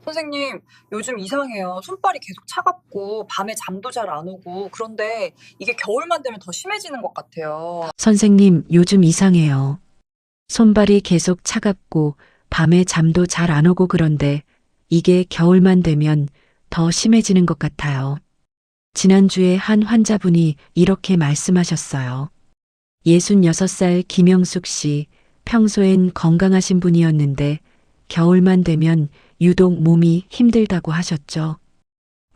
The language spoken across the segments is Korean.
선생님, 요즘 이상해요. 손발이 계속 차갑고, 밤에 잠도 잘 안 오고, 그런데 이게 겨울만 되면 더 심해지는 것 같아요. 선생님, 요즘 이상해요. 손발이 계속 차갑고 밤에 잠도 잘 안 오고 그런데 이게 겨울만 되면 더 심해지는 것 같아요. 지난주에 한 환자분이 이렇게 말씀하셨어요. 66살 김영숙 씨, 평소엔 건강하신 분이었는데 겨울만 되면 유독 몸이 힘들다고 하셨죠.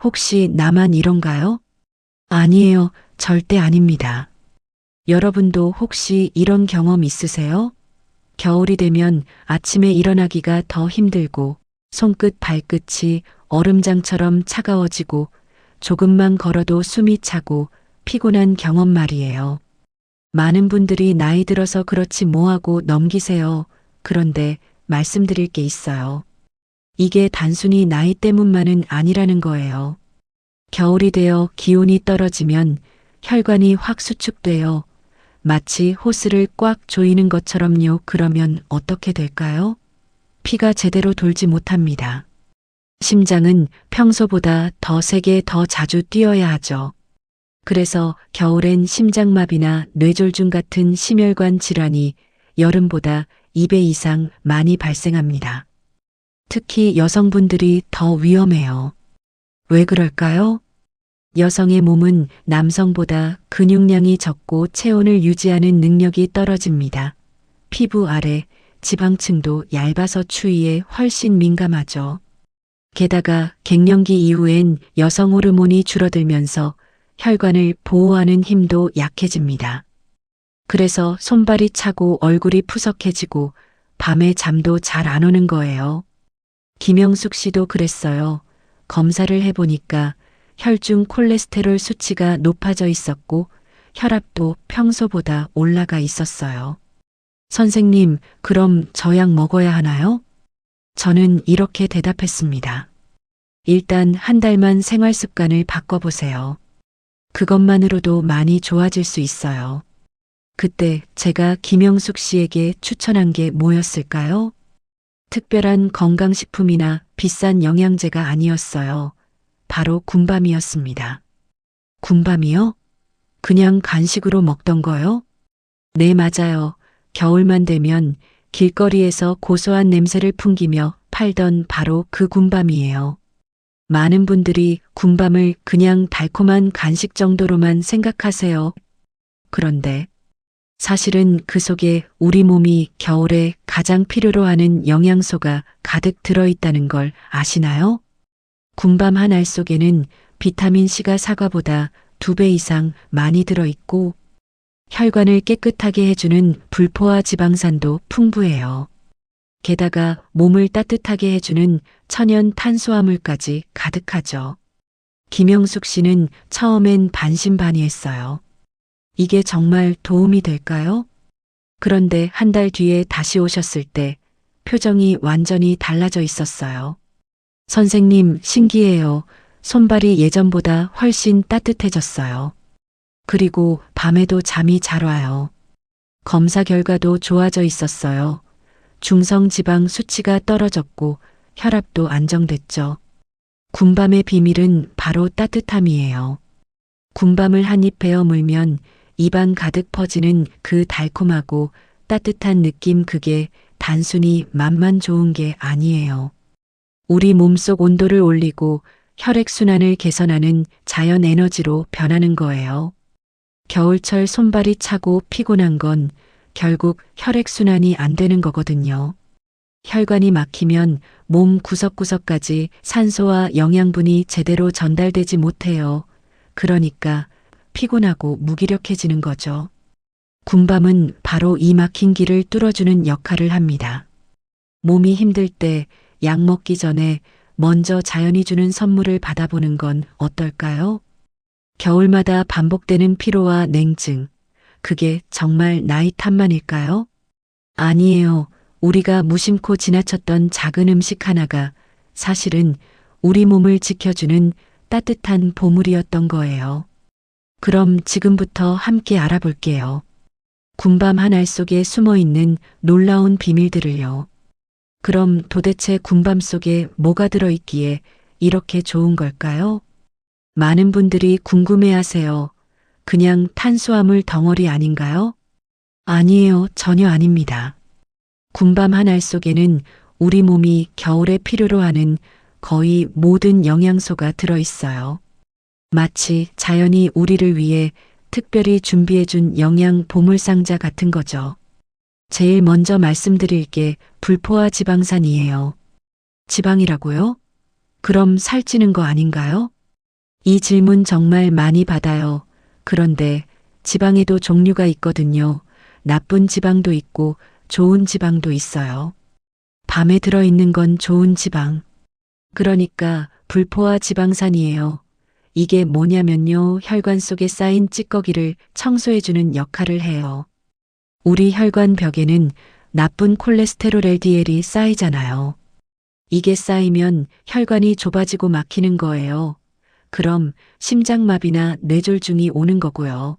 혹시 나만 이런가요? 아니에요. 절대 아닙니다. 여러분도 혹시 이런 경험 있으세요? 겨울이 되면 아침에 일어나기가 더 힘들고 손끝 발끝이 얼음장처럼 차가워지고 조금만 걸어도 숨이 차고 피곤한 경험 말이에요. 많은 분들이 나이 들어서 그렇지 뭐하고 넘기세요. 그런데 말씀드릴 게 있어요. 이게 단순히 나이 때문만은 아니라는 거예요. 겨울이 되어 기온이 떨어지면 혈관이 확 수축되어 마치 호스를 꽉 조이는 것처럼요. 그러면 어떻게 될까요? 피가 제대로 돌지 못합니다. 심장은 평소보다 더 세게 더 자주 뛰어야 하죠. 그래서 겨울엔 심장마비나 뇌졸중 같은 심혈관 질환이 여름보다 2배 이상 많이 발생합니다. 특히 여성분들이 더 위험해요. 왜 그럴까요? 여성의 몸은 남성보다 근육량이 적고 체온을 유지하는 능력이 떨어집니다. 피부 아래 지방층도 얇아서 추위에 훨씬 민감하죠. 게다가 갱년기 이후엔 여성 호르몬이 줄어들면서 혈관을 보호하는 힘도 약해집니다. 그래서 손발이 차고 얼굴이 푸석해지고 밤에 잠도 잘 안 오는 거예요. 김영숙 씨도 그랬어요. 검사를 해보니까 혈중 콜레스테롤 수치가 높아져 있었고 혈압도 평소보다 올라가 있었어요. 선생님, 그럼 저 약 먹어야 하나요? 저는 이렇게 대답했습니다. 일단 한 달만 생활 습관을 바꿔보세요. 그것만으로도 많이 좋아질 수 있어요. 그때 제가 김영숙 씨에게 추천한 게 뭐였을까요? 특별한 건강식품이나 비싼 영양제가 아니었어요. 바로 군밤이었습니다. 군밤이요? 그냥 간식으로 먹던 거요? 네, 맞아요. 겨울만 되면 길거리에서 고소한 냄새를 풍기며 팔던 바로 그 군밤이에요. 많은 분들이 군밤을 그냥 달콤한 간식 정도로만 생각하세요. 그런데 사실은 그 속에 우리 몸이 겨울에 가장 필요로 하는 영양소가 가득 들어있다는 걸 아시나요? 군밤 한 알 속에는 비타민C가 사과보다 2배 이상 많이 들어있고 혈관을 깨끗하게 해주는 불포화 지방산도 풍부해요. 게다가 몸을 따뜻하게 해주는 천연 탄수화물까지 가득하죠. 김영숙 씨는 처음엔 반신반의했어요. 이게 정말 도움이 될까요? 그런데 한 달 뒤에 다시 오셨을 때 표정이 완전히 달라져 있었어요. 선생님, 신기해요. 손발이 예전보다 훨씬 따뜻해졌어요. 그리고 밤에도 잠이 잘 와요. 검사 결과도 좋아져 있었어요. 중성지방 수치가 떨어졌고 혈압도 안정됐죠. 군밤의 비밀은 바로 따뜻함이에요. 군밤을 한 입 베어 물면 입안 가득 퍼지는 그 달콤하고 따뜻한 느낌, 그게 단순히 맛만 좋은 게 아니에요. 우리 몸속 온도를 올리고 혈액순환을 개선하는 자연 에너지로 변하는 거예요. 겨울철 손발이 차고 피곤한 건 결국 혈액순환이 안 되는 거거든요. 혈관이 막히면 몸 구석구석까지 산소와 영양분이 제대로 전달되지 못해요. 그러니까 피곤하고 무기력해지는 거죠. 군밤은 바로 이 막힌 길을 뚫어주는 역할을 합니다. 몸이 힘들 때 약 먹기 전에 먼저 자연이 주는 선물을 받아보는 건 어떨까요? 겨울마다 반복되는 피로와 냉증, 그게 정말 나이 탓만일까요? 아니에요. 우리가 무심코 지나쳤던 작은 음식 하나가 사실은 우리 몸을 지켜주는 따뜻한 보물이었던 거예요. 그럼 지금부터 함께 알아볼게요. 군밤 한 알 속에 숨어 있는 놀라운 비밀들을요. 그럼 도대체 군밤 속에 뭐가 들어있기에 이렇게 좋은 걸까요? 많은 분들이 궁금해하세요. 그냥 탄수화물 덩어리 아닌가요? 아니에요. 전혀 아닙니다. 군밤 한 알 속에는 우리 몸이 겨울에 필요로 하는 거의 모든 영양소가 들어있어요. 마치 자연이 우리를 위해 특별히 준비해준 영양 보물상자 같은 거죠. 제일 먼저 말씀드릴 게 불포화 지방산이에요. 지방이라고요? 그럼 살찌는 거 아닌가요? 이 질문 정말 많이 받아요. 그런데 지방에도 종류가 있거든요. 나쁜 지방도 있고 좋은 지방도 있어요. 밤에 들어있는 건 좋은 지방. 그러니까 불포화 지방산이에요. 이게 뭐냐면요. 혈관 속에 쌓인 찌꺼기를 청소해주는 역할을 해요. 우리 혈관 벽에는 나쁜 콜레스테롤 LDL이 쌓이잖아요. 이게 쌓이면 혈관이 좁아지고 막히는 거예요. 그럼 심장마비나 뇌졸중이 오는 거고요.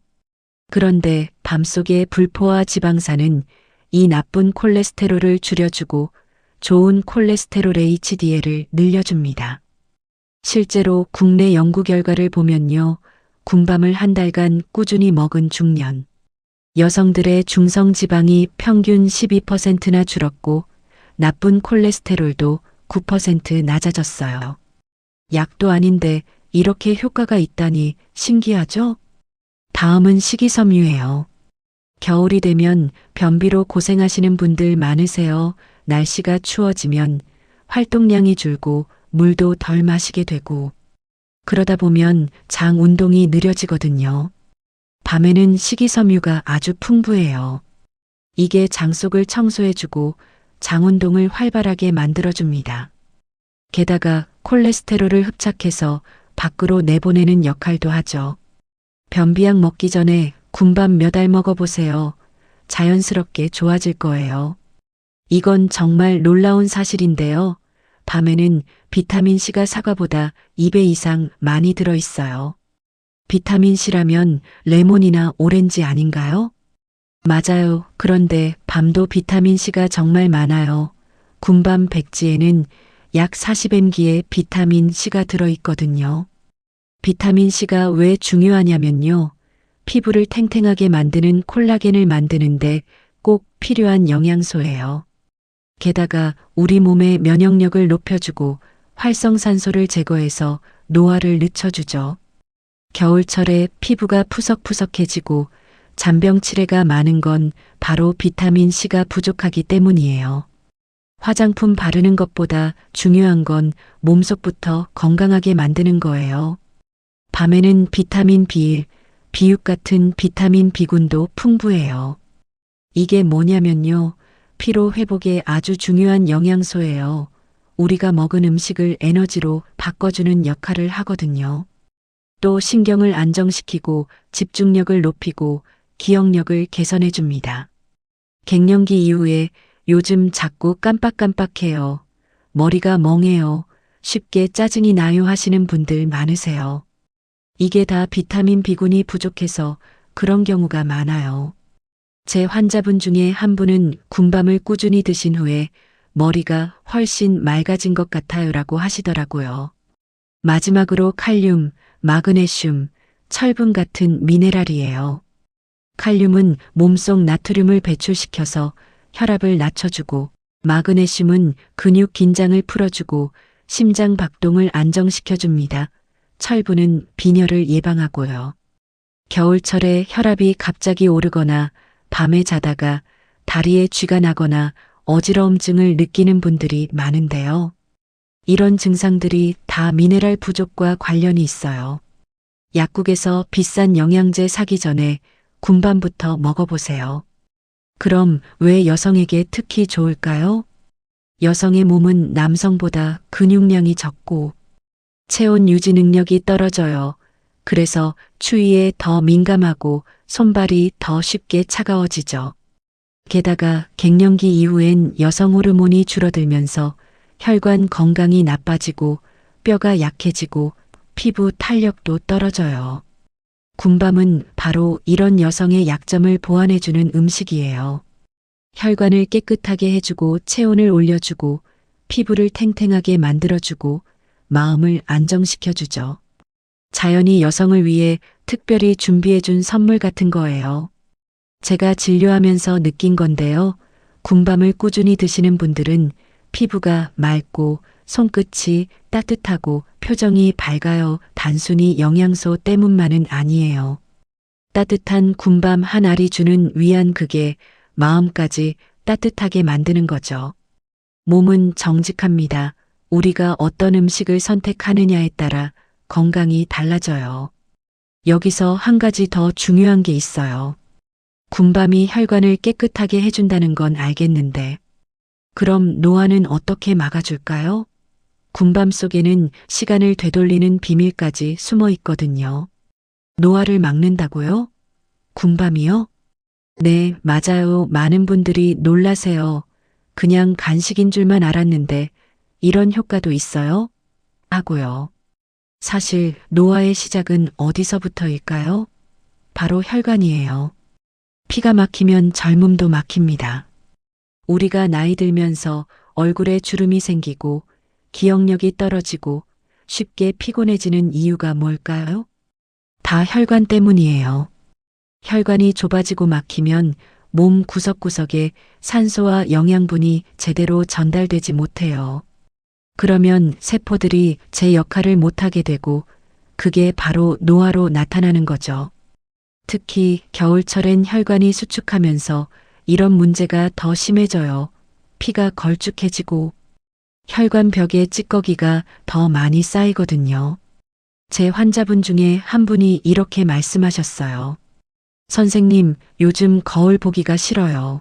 그런데 밤속의 불포화 지방산은 이 나쁜 콜레스테롤을 줄여주고 좋은 콜레스테롤 HDL을 늘려줍니다. 실제로 국내 연구 결과를 보면요. 군밤을 한 달간 꾸준히 먹은 중년. 여성들의 중성 지방이 평균 12%나 줄었고 나쁜 콜레스테롤도 9% 낮아졌어요. 약도 아닌데 이렇게 효과가 있다니 신기하죠? 다음은 식이섬유예요. 겨울이 되면 변비로 고생하시는 분들 많으세요. 날씨가 추워지면 활동량이 줄고 물도 덜 마시게 되고 그러다 보면 장 운동이 느려지거든요. 밤에는 식이섬유가 아주 풍부해요. 이게 장 속을 청소해주고 장 운동을 활발하게 만들어줍니다. 게다가 콜레스테롤을 흡착해서 밖으로 내보내는 역할도 하죠. 변비약 먹기 전에 군밤 몇 알 먹어보세요. 자연스럽게 좋아질 거예요. 이건 정말 놀라운 사실인데요. 밤에는 비타민C가 사과보다 2배 이상 많이 들어있어요. 비타민C라면 레몬이나 오렌지 아닌가요? 맞아요. 그런데 밤도 비타민C가 정말 많아요. 군밤 백지에는 약 40mg의 비타민C가 들어있거든요. 비타민C가 왜 중요하냐면요. 피부를 탱탱하게 만드는 콜라겐을 만드는데 꼭 필요한 영양소예요. 게다가 우리 몸의 면역력을 높여주고 활성산소를 제거해서 노화를 늦춰주죠. 겨울철에 피부가 푸석푸석해지고 잔병치레가 많은 건 바로 비타민C가 부족하기 때문이에요. 화장품 바르는 것보다 중요한 건 몸속부터 건강하게 만드는 거예요. 밤에는 비타민 B1, B6 같은 비타민 B군도 풍부해요. 이게 뭐냐면요. 피로 회복에 아주 중요한 영양소예요. 우리가 먹은 음식을 에너지로 바꿔주는 역할을 하거든요. 또 신경을 안정시키고 집중력을 높이고 기억력을 개선해 줍니다. 갱년기 이후에 요즘 자꾸 깜빡깜빡해요. 머리가 멍해요. 쉽게 짜증이 나요 하시는 분들 많으세요. 이게 다 비타민 B군이 부족해서 그런 경우가 많아요. 제 환자분 중에 한 분은 군밤을 꾸준히 드신 후에 머리가 훨씬 맑아진 것 같아요라고 하시더라고요. 마지막으로 칼륨, 마그네슘, 철분 같은 미네랄이에요. 칼륨은 몸속 나트륨을 배출시켜서 혈압을 낮춰주고 마그네슘은 근육 긴장을 풀어주고 심장 박동을 안정시켜줍니다. 철분은 빈혈을 예방하고요. 겨울철에 혈압이 갑자기 오르거나 밤에 자다가 다리에 쥐가 나거나 어지러움증을 느끼는 분들이 많은데요. 이런 증상들이 다 미네랄 부족과 관련이 있어요. 약국에서 비싼 영양제 사기 전에 군밤부터 먹어보세요. 그럼 왜 여성에게 특히 좋을까요? 여성의 몸은 남성보다 근육량이 적고 체온 유지 능력이 떨어져요. 그래서 추위에 더 민감하고 손발이 더 쉽게 차가워지죠. 게다가 갱년기 이후엔 여성 호르몬이 줄어들면서 혈관 건강이 나빠지고 뼈가 약해지고 피부 탄력도 떨어져요. 군밤은 바로 이런 여성의 약점을 보완해주는 음식이에요. 혈관을 깨끗하게 해주고 체온을 올려주고 피부를 탱탱하게 만들어주고 마음을 안정시켜주죠. 자연이 여성을 위해 특별히 준비해준 선물 같은 거예요. 제가 진료하면서 느낀 건데요. 군밤을 꾸준히 드시는 분들은 피부가 맑고 손끝이 따뜻하고 표정이 밝아요. 단순히 영양소 때문만은 아니에요. 따뜻한 군밤 한 알이 주는 위안, 그게 마음까지 따뜻하게 만드는 거죠. 몸은 정직합니다. 우리가 어떤 음식을 선택하느냐에 따라 건강이 달라져요. 여기서 한 가지 더 중요한 게 있어요. 군밤이 혈관을 깨끗하게 해준다는 건 알겠는데, 그럼 노화는 어떻게 막아줄까요? 군밤 속에는 시간을 되돌리는 비밀까지 숨어 있거든요. 노화를 막는다고요? 군밤이요? 네, 맞아요. 많은 분들이 놀라세요. 그냥 간식인 줄만 알았는데 이런 효과도 있어요? 하고요. 사실 노화의 시작은 어디서부터일까요? 바로 혈관이에요. 피가 막히면 젊음도 막힙니다. 우리가 나이 들면서 얼굴에 주름이 생기고 기억력이 떨어지고 쉽게 피곤해지는 이유가 뭘까요? 다 혈관 때문이에요. 혈관이 좁아지고 막히면 몸 구석구석에 산소와 영양분이 제대로 전달되지 못해요. 그러면 세포들이 제 역할을 못하게 되고 그게 바로 노화로 나타나는 거죠. 특히 겨울철엔 혈관이 수축하면서 이런 문제가 더 심해져요. 피가 걸쭉해지고 혈관 벽에 찌꺼기가 더 많이 쌓이거든요. 제 환자분 중에 한 분이 이렇게 말씀하셨어요. 선생님, 요즘 거울 보기가 싫어요.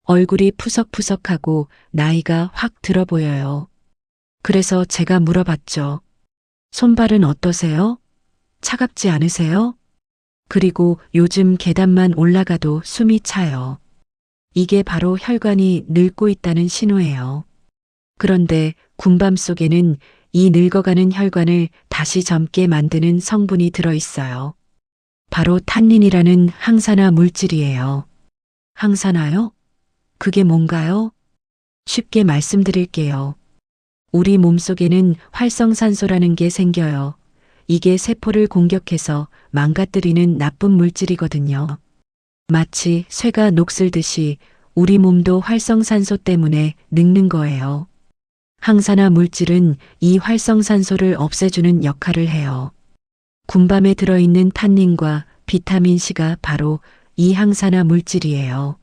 얼굴이 푸석푸석하고 나이가 확 들어 보여요. 그래서 제가 물어봤죠. 손발은 어떠세요? 차갑지 않으세요? 그리고 요즘 계단만 올라가도 숨이 차요. 이게 바로 혈관이 늙고 있다는 신호예요. 그런데 군밤 속에는 이 늙어가는 혈관을 다시 젊게 만드는 성분이 들어 있어요. 바로 탄닌이라는 항산화 물질이에요. 항산화요? 그게 뭔가요? 쉽게 말씀드릴게요. 우리 몸속에는 활성산소라는 게 생겨요. 이게 세포를 공격해서 망가뜨리는 나쁜 물질이거든요. 마치 쇠가 녹슬듯이 우리 몸도 활성산소 때문에 늙는 거예요. 항산화 물질은 이 활성산소를 없애주는 역할을 해요. 군밤에 들어있는 탄닌과 비타민C가 바로 이 항산화 물질이에요.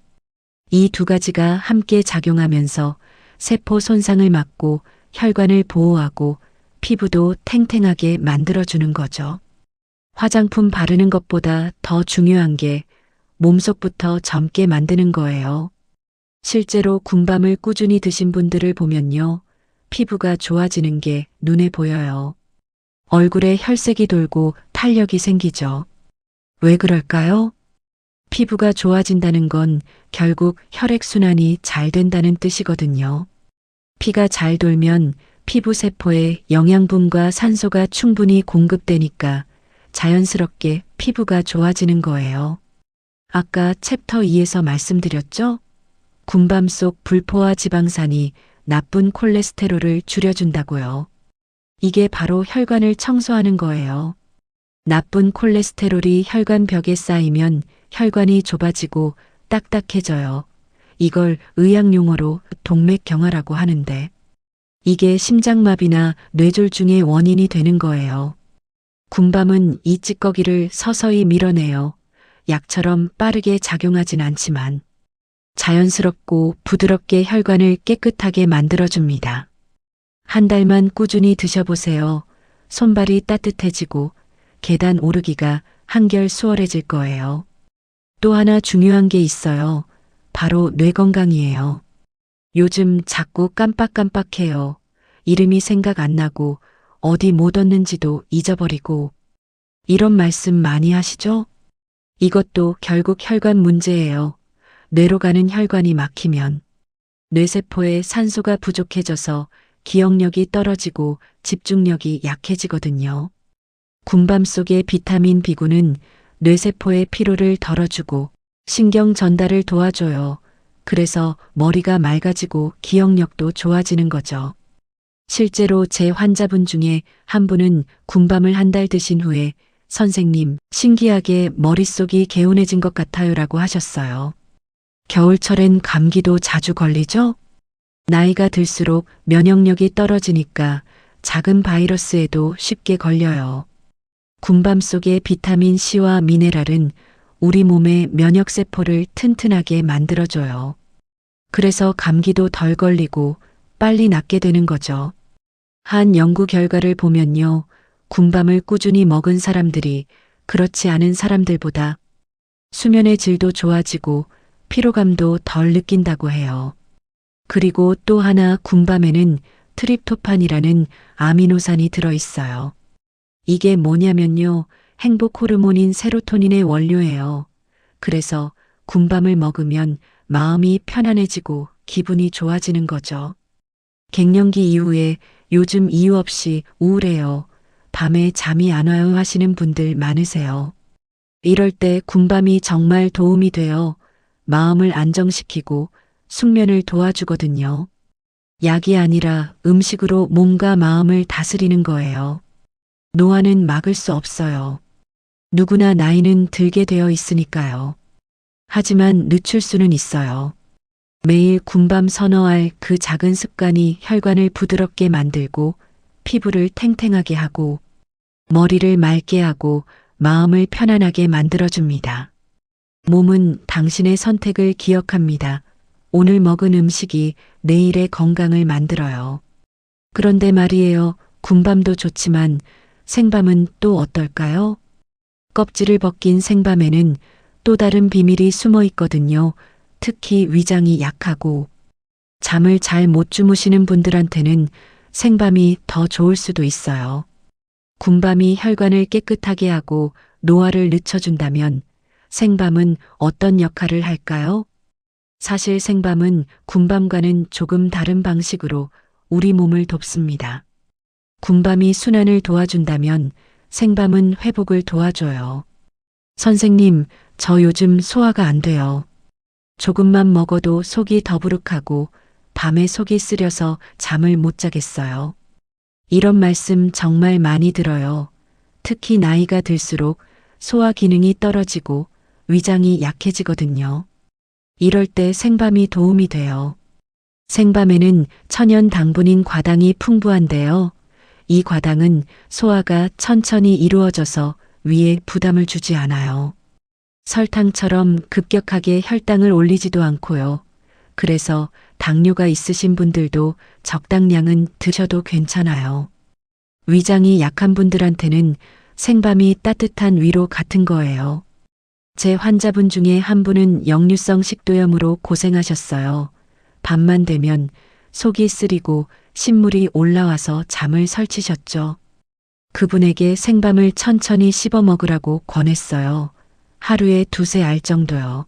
이 두 가지가 함께 작용하면서 세포 손상을 막고 혈관을 보호하고 피부도 탱탱하게 만들어주는 거죠. 화장품 바르는 것보다 더 중요한 게 몸속부터 젊게 만드는 거예요. 실제로 군밤을 꾸준히 드신 분들을 보면요. 피부가 좋아지는 게 눈에 보여요. 얼굴에 혈색이 돌고 탄력이 생기죠. 왜 그럴까요? 피부가 좋아진다는 건 결국 혈액순환이 잘 된다는 뜻이거든요. 피가 잘 돌면 피부 세포에 영양분과 산소가 충분히 공급되니까 자연스럽게 피부가 좋아지는 거예요. 아까 챕터 2에서 말씀드렸죠? 군밤 속 불포화 지방산이 나쁜 콜레스테롤을 줄여준다고요. 이게 바로 혈관을 청소하는 거예요. 나쁜 콜레스테롤이 혈관 벽에 쌓이면 혈관이 좁아지고 딱딱해져요. 이걸 의학 용어로 동맥경화라고 하는데, 이게 심장마비나 뇌졸중의 원인이 되는 거예요. 군밤은 이 찌꺼기를 서서히 밀어내요. 약처럼 빠르게 작용하진 않지만 자연스럽고 부드럽게 혈관을 깨끗하게 만들어줍니다. 한 달만 꾸준히 드셔보세요. 손발이 따뜻해지고 계단 오르기가 한결 수월해질 거예요. 또 하나 중요한 게 있어요. 바로 뇌 건강이에요. 요즘 자꾸 깜빡깜빡해요. 이름이 생각 안 나고 어디 못 얻는지도 잊어버리고. 이런 말씀 많이 하시죠? 이것도 결국 혈관 문제예요. 뇌로 가는 혈관이 막히면 뇌세포에 산소가 부족해져서 기억력이 떨어지고 집중력이 약해지거든요. 군밤 속의 비타민 B군은 뇌세포의 피로를 덜어주고 신경 전달을 도와줘요. 그래서 머리가 맑아지고 기억력도 좋아지는 거죠. 실제로 제 환자분 중에 한 분은 군밤을 한 달 드신 후에 선생님, 신기하게 머릿속이 개운해진 것 같아요라고 하셨어요. 겨울철엔 감기도 자주 걸리죠? 나이가 들수록 면역력이 떨어지니까 작은 바이러스에도 쉽게 걸려요. 군밤 속의 비타민 C와 미네랄은 우리 몸의 면역세포를 튼튼하게 만들어줘요. 그래서 감기도 덜 걸리고 빨리 낫게 되는 거죠. 한 연구 결과를 보면요. 군밤을 꾸준히 먹은 사람들이 그렇지 않은 사람들보다 수면의 질도 좋아지고 피로감도 덜 느낀다고 해요. 그리고 또 하나 군밤에는 트립토판이라는 아미노산이 들어있어요. 이게 뭐냐면요. 행복 호르몬인 세로토닌의 원료예요. 그래서 군밤을 먹으면 마음이 편안해지고 기분이 좋아지는 거죠. 갱년기 이후에 요즘 이유 없이 우울해요. 밤에 잠이 안 와요 하시는 분들 많으세요. 이럴 때 군밤이 정말 도움이 되어 마음을 안정시키고 숙면을 도와주거든요. 약이 아니라 음식으로 몸과 마음을 다스리는 거예요. 노화는 막을 수 없어요. 누구나 나이는 들게 되어 있으니까요. 하지만 늦출 수는 있어요. 매일 군밤 선호할 그 작은 습관이 혈관을 부드럽게 만들고 피부를 탱탱하게 하고 머리를 맑게 하고 마음을 편안하게 만들어줍니다. 몸은 당신의 선택을 기억합니다. 오늘 먹은 음식이 내일의 건강을 만들어요. 그런데 말이에요. 군밤도 좋지만 생밤은 또 어떨까요? 껍질을 벗긴 생밤에는 또 다른 비밀이 숨어 있거든요. 특히 위장이 약하고 잠을 잘 못 주무시는 분들한테는 생밤이 더 좋을 수도 있어요. 군밤이 혈관을 깨끗하게 하고 노화를 늦춰준다면 생밤은 어떤 역할을 할까요? 사실 생밤은 군밤과는 조금 다른 방식으로 우리 몸을 돕습니다. 군밤이 순환을 도와준다면 생밤은 회복을 도와줘요. 선생님, 저 요즘 소화가 안 돼요. 조금만 먹어도 속이 더부룩하고 밤에 속이 쓰려서 잠을 못 자겠어요. 이런 말씀 정말 많이 들어요. 특히 나이가 들수록 소화 기능이 떨어지고 위장이 약해지거든요. 이럴 때 생밤이 도움이 돼요. 생밤에는 천연 당분인 과당이 풍부한데요. 이 과당은 소화가 천천히 이루어져서 위에 부담을 주지 않아요. 설탕처럼 급격하게 혈당을 올리지도 않고요. 그래서 당뇨가 있으신 분들도 적당량은 드셔도 괜찮아요. 위장이 약한 분들한테는 생밤이 따뜻한 위로 같은 거예요. 제 환자분 중에 한 분은 역류성 식도염으로 고생하셨어요. 밤만 되면 속이 쓰리고 신물이 올라와서 잠을 설치셨죠. 그분에게 생밤을 천천히 씹어 먹으라고 권했어요. 하루에 2-3알 정도요.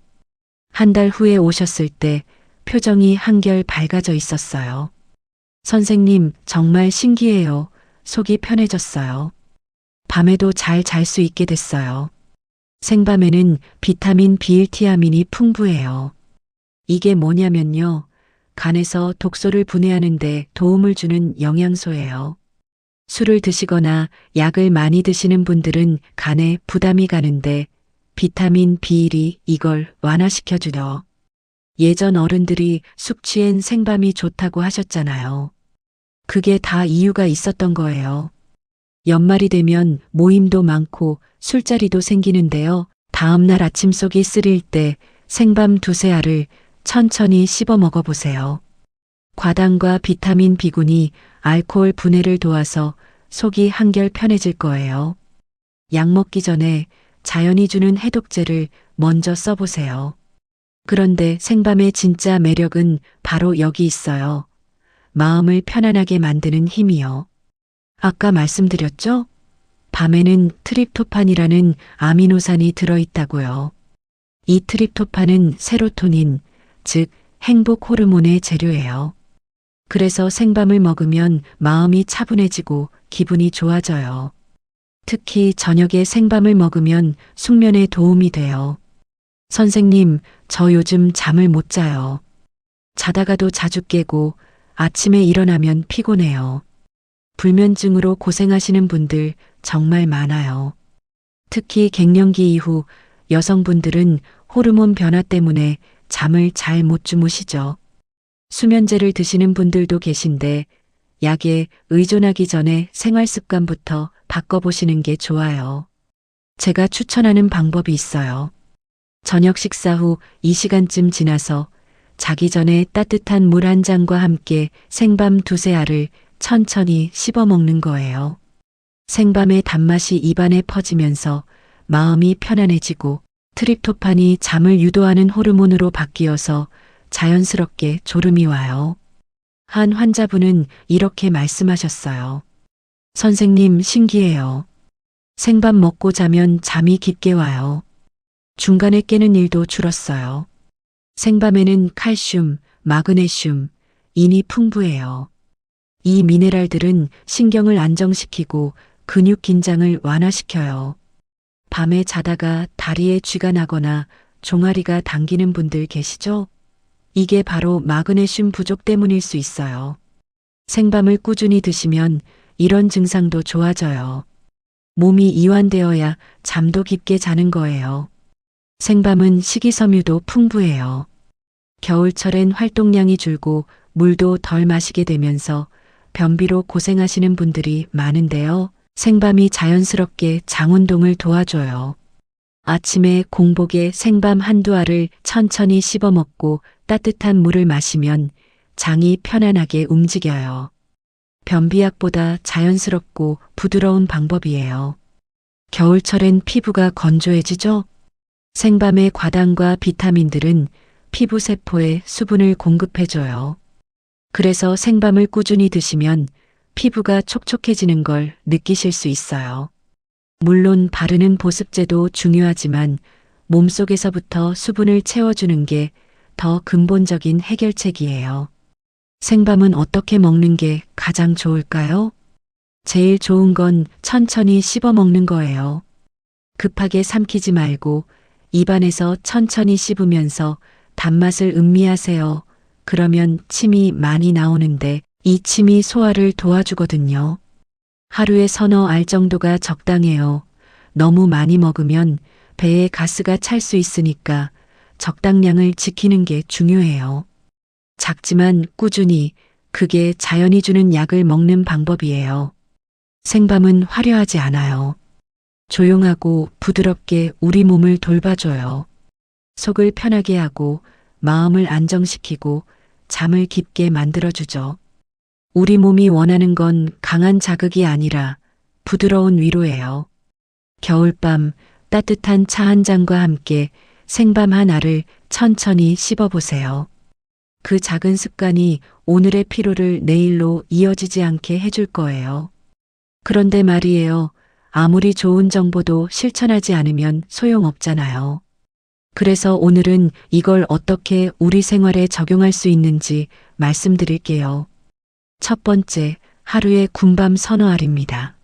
한 달 후에 오셨을 때 표정이 한결 밝아져 있었어요. 선생님, 정말 신기해요. 속이 편해졌어요. 밤에도 잘 잘 수 있게 됐어요. 생밤에는 비타민 B1티아민이 풍부해요. 이게 뭐냐면요. 간에서 독소를 분해하는 데 도움을 주는 영양소예요. 술을 드시거나 약을 많이 드시는 분들은 간에 부담이 가는데 비타민 B1이 이걸 완화시켜주려. 예전 어른들이 숙취엔 생밤이 좋다고 하셨잖아요. 그게 다 이유가 있었던 거예요. 연말이 되면 모임도 많고 술자리도 생기는데요. 다음날 아침 속이 쓰릴 때 생밤 2-3알을 천천히 씹어 먹어보세요. 과당과 비타민 B군이 알코올 분해를 도와서 속이 한결 편해질 거예요. 약 먹기 전에 자연이 주는 해독제를 먼저 써보세요. 그런데 생밤의 진짜 매력은 바로 여기 있어요. 마음을 편안하게 만드는 힘이요. 아까 말씀드렸죠? 밤에는 트립토판이라는 아미노산이 들어있다고요. 이 트립토판은 세로토닌, 즉 행복 호르몬의 재료예요. 그래서 생밤을 먹으면 마음이 차분해지고 기분이 좋아져요. 특히 저녁에 생밤을 먹으면 숙면에 도움이 돼요. 선생님, 저 요즘 잠을 못 자요. 자다가도 자주 깨고 아침에 일어나면 피곤해요. 불면증으로 고생하시는 분들 정말 많아요. 특히 갱년기 이후 여성분들은 호르몬 변화 때문에 잠을 잘 못 주무시죠. 수면제를 드시는 분들도 계신데 약에 의존하기 전에 생활 습관부터 바꿔보시는 게 좋아요. 제가 추천하는 방법이 있어요. 저녁 식사 후 이 시간쯤 지나서 자기 전에 따뜻한 물 한 잔과 함께 생밤 두세 알을 천천히 씹어 먹는 거예요. 생밤의 단맛이 입안에 퍼지면서 마음이 편안해지고 트립토판이 잠을 유도하는 호르몬으로 바뀌어서 자연스럽게 졸음이 와요. 한 환자분은 이렇게 말씀하셨어요. 선생님, 신기해요. 생밥 먹고 자면 잠이 깊게 와요. 중간에 깨는 일도 줄었어요. 생밤에는 칼슘, 마그네슘, 인이 풍부해요. 이 미네랄들은 신경을 안정시키고 근육 긴장을 완화시켜요. 밤에 자다가 다리에 쥐가 나거나 종아리가 당기는 분들 계시죠? 이게 바로 마그네슘 부족 때문일 수 있어요. 생밤을 꾸준히 드시면 이런 증상도 좋아져요. 몸이 이완되어야 잠도 깊게 자는 거예요. 생밤은 식이섬유도 풍부해요. 겨울철엔 활동량이 줄고 물도 덜 마시게 되면서 변비로 고생하시는 분들이 많은데요. 생밤이 자연스럽게 장 운동을 도와줘요. 아침에 공복에 생밤 한두 알을 천천히 씹어 먹고 따뜻한 물을 마시면 장이 편안하게 움직여요. 변비약보다 자연스럽고 부드러운 방법이에요. 겨울철엔 피부가 건조해지죠? 생밤의 과당과 비타민들은 피부 세포에 수분을 공급해줘요. 그래서 생밤을 꾸준히 드시면 피부가 촉촉해지는 걸 느끼실 수 있어요. 물론 바르는 보습제도 중요하지만 몸속에서부터 수분을 채워주는 게 더 근본적인 해결책이에요. 생밤은 어떻게 먹는 게 가장 좋을까요? 제일 좋은 건 천천히 씹어 먹는 거예요. 급하게 삼키지 말고 입안에서 천천히 씹으면서 단맛을 음미하세요. 그러면 침이 많이 나오는데 이 침이 소화를 도와주거든요. 하루에 서너 알 정도가 적당해요. 너무 많이 먹으면 배에 가스가 찰 수 있으니까 적당량을 지키는 게 중요해요. 작지만 꾸준히 그게 자연이 주는 약을 먹는 방법이에요. 생밤은 화려하지 않아요. 조용하고 부드럽게 우리 몸을 돌봐줘요. 속을 편하게 하고 마음을 안정시키고 잠을 깊게 만들어주죠. 우리 몸이 원하는 건 강한 자극이 아니라 부드러운 위로예요. 겨울밤 따뜻한 차 한 잔과 함께 생밤 한 알을 천천히 씹어보세요. 그 작은 습관이 오늘의 피로를 내일로 이어지지 않게 해줄 거예요. 그런데 말이에요. 아무리 좋은 정보도 실천하지 않으면 소용없잖아요. 그래서 오늘은 이걸 어떻게 우리 생활에 적용할 수 있는지 말씀드릴게요. 첫 번째, 하루에 군밤 서너 알입니다.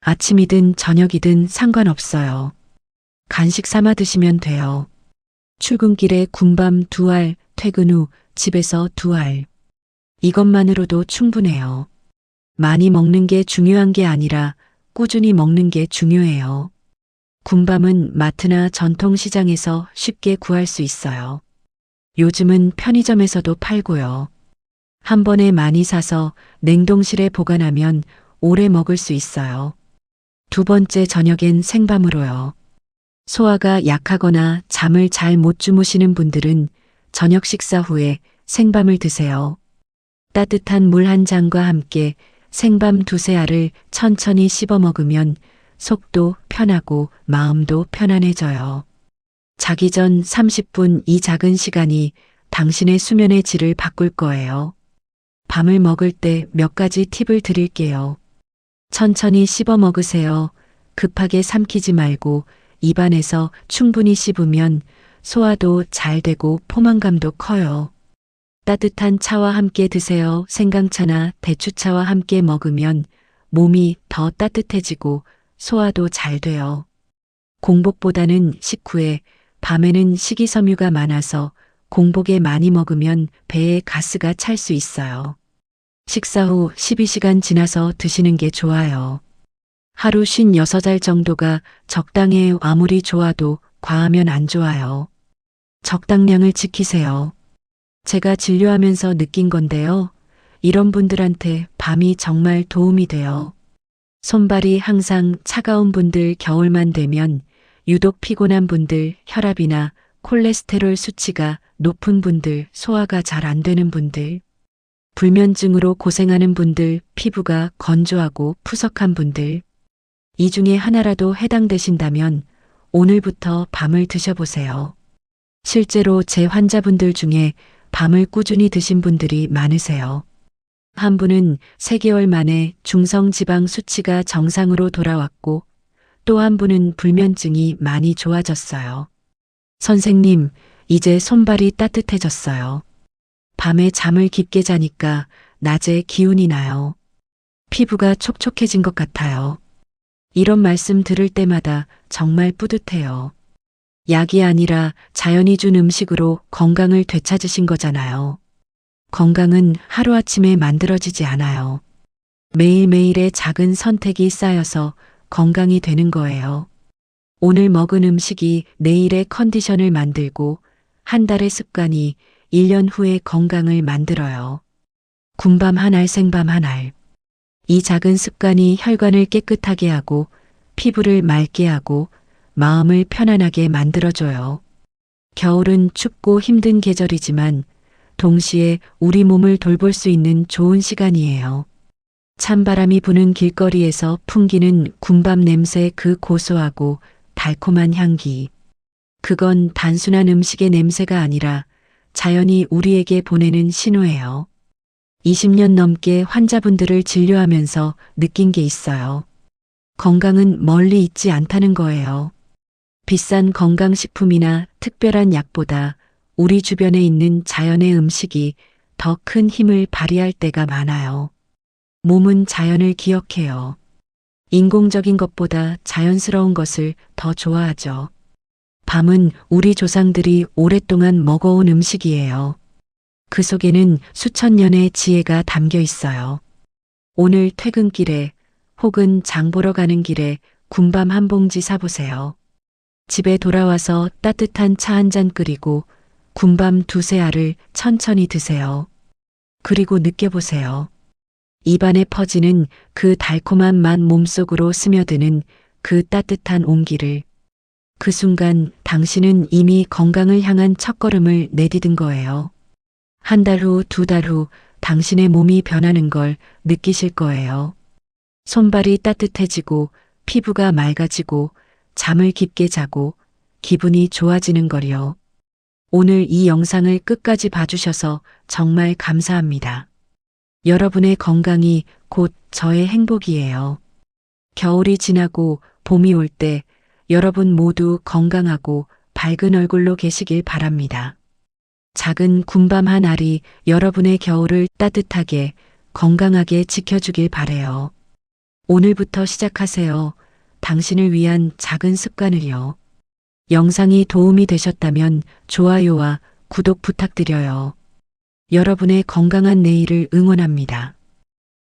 아침이든 저녁이든 상관없어요. 간식 삼아 드시면 돼요. 출근길에 군밤 두 알, 퇴근 후 집에서 두 알. 이것만으로도 충분해요. 많이 먹는 게 중요한 게 아니라 꾸준히 먹는 게 중요해요. 군밤은 마트나 전통시장에서 쉽게 구할 수 있어요. 요즘은 편의점에서도 팔고요. 한 번에 많이 사서 냉동실에 보관하면 오래 먹을 수 있어요. 두 번째, 저녁엔 생밤으로요. 소화가 약하거나 잠을 잘 못 주무시는 분들은 저녁 식사 후에 생밤을 드세요. 따뜻한 물 한 잔과 함께 생밤 두세 알을 천천히 씹어 먹으면 속도 편하고 마음도 편안해져요. 자기 전 30분, 이 작은 시간이 당신의 수면의 질을 바꿀 거예요. 밤을 먹을 때 몇 가지 팁을 드릴게요. 천천히 씹어 먹으세요. 급하게 삼키지 말고 입안에서 충분히 씹으면 소화도 잘 되고 포만감도 커요. 따뜻한 차와 함께 드세요. 생강차나 대추차와 함께 먹으면 몸이 더 따뜻해지고 소화도 잘 돼요. 공복보다는 식후에 밤에는 식이섬유가 많아서 공복에 많이 먹으면 배에 가스가 찰 수 있어요. 식사 후 12시간 지나서 드시는 게 좋아요. 하루 56알 정도가 적당해요. 아무리 좋아도 과하면 안 좋아요. 적당량을 지키세요. 제가 진료하면서 느낀 건데요. 이런 분들한테 밤이 정말 도움이 돼요. 손발이 항상 차가운 분들, 겨울만 되면 유독 피곤한 분들, 혈압이나 콜레스테롤 수치가 높은 분들, 소화가 잘 안 되는 분들, 불면증으로 고생하는 분들, 피부가 건조하고 푸석한 분들, 이 중에 하나라도 해당되신다면 오늘부터 밤을 드셔보세요. 실제로 제 환자분들 중에 밤을 꾸준히 드신 분들이 많으세요. 한 분은 3개월 만에 중성지방 수치가 정상으로 돌아왔고 또 한 분은 불면증이 많이 좋아졌어요. 선생님, 이제 손발이 따뜻해졌어요. 밤에 잠을 깊게 자니까 낮에 기운이 나요. 피부가 촉촉해진 것 같아요. 이런 말씀 들을 때마다 정말 뿌듯해요. 약이 아니라 자연이 준 음식으로 건강을 되찾으신 거잖아요. 건강은 하루아침에 만들어지지 않아요. 매일매일의 작은 선택이 쌓여서 건강이 되는 거예요. 오늘 먹은 음식이 내일의 컨디션을 만들고 한 달의 습관이 1년 후의 건강을 만들어요. 군밤 한 알 생밤 한 알. 이 작은 습관이 혈관을 깨끗하게 하고 피부를 맑게 하고 마음을 편안하게 만들어줘요. 겨울은 춥고 힘든 계절이지만 동시에 우리 몸을 돌볼 수 있는 좋은 시간이에요. 찬바람이 부는 길거리에서 풍기는 군밤 냄새, 그 고소하고 달콤한 향기. 그건 단순한 음식의 냄새가 아니라 자연이 우리에게 보내는 신호예요. 20년 넘게 환자분들을 진료하면서 느낀 게 있어요. 건강은 멀리 있지 않다는 거예요. 비싼 건강식품이나 특별한 약보다 우리 주변에 있는 자연의 음식이 더 큰 힘을 발휘할 때가 많아요. 몸은 자연을 기억해요. 인공적인 것보다 자연스러운 것을 더 좋아하죠. 밤은 우리 조상들이 오랫동안 먹어온 음식이에요. 그 속에는 수천 년의 지혜가 담겨 있어요. 오늘 퇴근길에 혹은 장 보러 가는 길에 군밤 한 봉지 사보세요. 집에 돌아와서 따뜻한 차 한 잔 끓이고 군밤 2~3알을 천천히 드세요. 그리고 느껴보세요. 입안에 퍼지는 그 달콤한 맛, 몸속으로 스며드는 그 따뜻한 온기를. 그 순간 당신은 이미 건강을 향한 첫걸음을 내디딘 거예요. 한 달 후, 2달 후 당신의 몸이 변하는 걸 느끼실 거예요. 손발이 따뜻해지고 피부가 맑아지고 잠을 깊게 자고 기분이 좋아지는 걸요. 오늘 이 영상을 끝까지 봐주셔서 정말 감사합니다. 여러분의 건강이 곧 저의 행복이에요. 겨울이 지나고 봄이 올 때 여러분 모두 건강하고 밝은 얼굴로 계시길 바랍니다. 작은 군밤 한 알이 여러분의 겨울을 따뜻하게 건강하게 지켜주길 바래요. 오늘부터 시작하세요. 당신을 위한 작은 습관을요. 영상이 도움이 되셨다면 좋아요와 구독 부탁드려요. 여러분의 건강한 내일을 응원합니다.